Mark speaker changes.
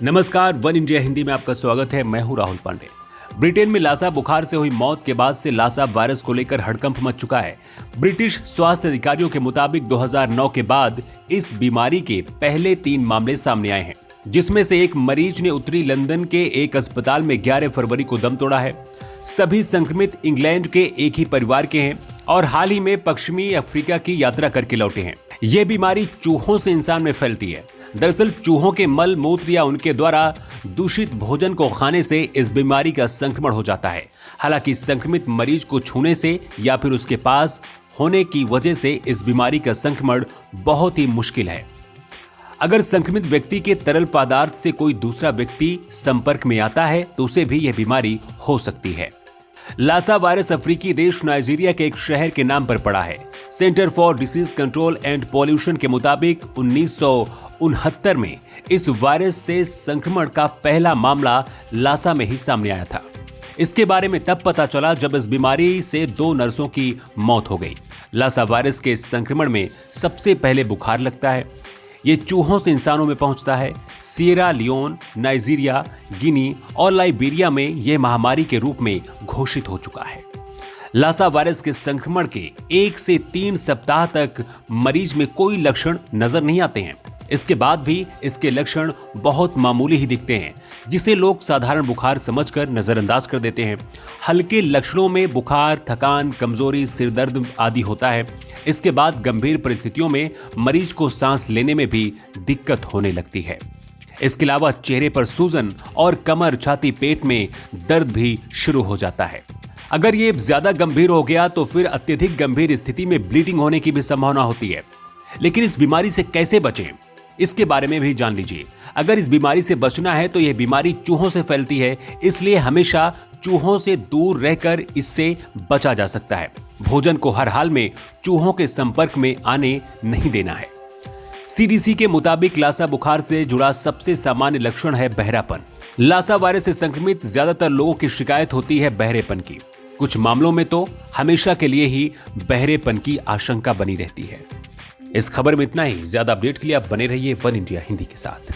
Speaker 1: नमस्कार, one India Hindi में आपका स्वागत है। मैं हूं राहुल पांडे। ब्रिटेन में लासा बुखार से हुई मौत के बाद से लासा वायरस को लेकर हड़कंप मच चुका है। ब्रिटिश स्वास्थ्य अधिकारियों के मुताबिक 2009 के बाद इस बीमारी के पहले 3 मामले सामने आए हैं, जिसमें से एक मरीज ने उत्तरी लंदन के एक अस्पताल में 11 फरवरी को दम तोड़ा है। सभी संक्रमित इंग्लैंड के एक ही परिवार के हैं और हाल ही में पश्चिमी अफ्रीका की यात्रा करके लौटे हैं। यह बीमारी चूहों से इंसान में फैलती है। दरअसल चूहों के मल मूत्र या उनके द्वारा दूषित भोजन को खाने से इस बीमारी का संक्रमण हो जाता है। हालांकि संक्रमित मरीज को छूने से या फिर उसके पास होने की वजह से इस बीमारी का संक्रमण बहुत ही मुश्किल है। अगर संक्रमित व्यक्ति के तरल पदार्थ से कोई दूसरा व्यक्ति संपर्क में आता है तो उसे भी यह बीमारी हो सकती है। लासा वायरस अफ्रीकी देश नाइजीरिया के एक शहर के नाम पर पड़ा है। Centre for disease control and pollution के मुताबिक 1969 में इस वायरस से संक्रमण का पहला मामला लासा में ही सामने आया था। इसके बारे में तब पता चला जब इस बीमारी से 2 नर्सों की मौत हो गई। लासा वायरस के संक्रमण में सबसे पहले बुखार लगता है। ये चूहों से इंसानों में पहुंचता है। सिएरा लियोन, नाइजीरिया, गिनी और लाइबेरिया में यह महामारी के रूप में घोषित हो चुका है। लासा वायरस के संक्रमण के 1 से 3 सप्ताह तक मरीज में कोई लक्षण नजर नहीं आते हैं। इसके बाद भी इसके लक्षण बहुत मामूली ही दिखते हैं, जिसे लोग साधारण बुखार समझकर नजरअंदाज कर देते हैं। हल्के लक्षणों में बुखार, थकान, कमजोरी, सिरदर्द आदि होता है। इसके बाद गंभीर परिस्थितियों में मरीज को सांस लेने में भी दिक्कत होने लगती है। इसके अलावा चेहरे पर सूजन और कमर, छाती, पेट में दर्द भी शुरू हो जाता है। अगर ये ज्यादा गंभीर हो गया तो फिर अत्यधिक गंभीर स्थिति में ब्लीडिंग होने की भी संभावना होती है। लेकिन इस बीमारी से कैसे बचें, इसके बारे में भी जान लीजिए। अगर इस बीमारी से बचना है तो यह बीमारी चूहों से फैलती है, इसलिए हमेशा चूहों से दूर रहकर इससे बचा जा सकता है। भोजन को हर हाल में चूहों के संपर्क में आने नहीं देना है। सीडीसी के मुताबिक लासा बुखार से जुड़ा सबसे सामान्य लक्षण है बहरापन। लासा वायरस से संक्रमित ज्यादातर लोगों की शिकायत होती है बहरेपन की। कुछ मामलों में तो हमेशा के लिए ही बहरेपन की आशंका बनी रहती है। इस खबर में इतना ही। ज्यादा अपडेट के लिए आप बने रहिए वन इंडिया हिंदी के साथ।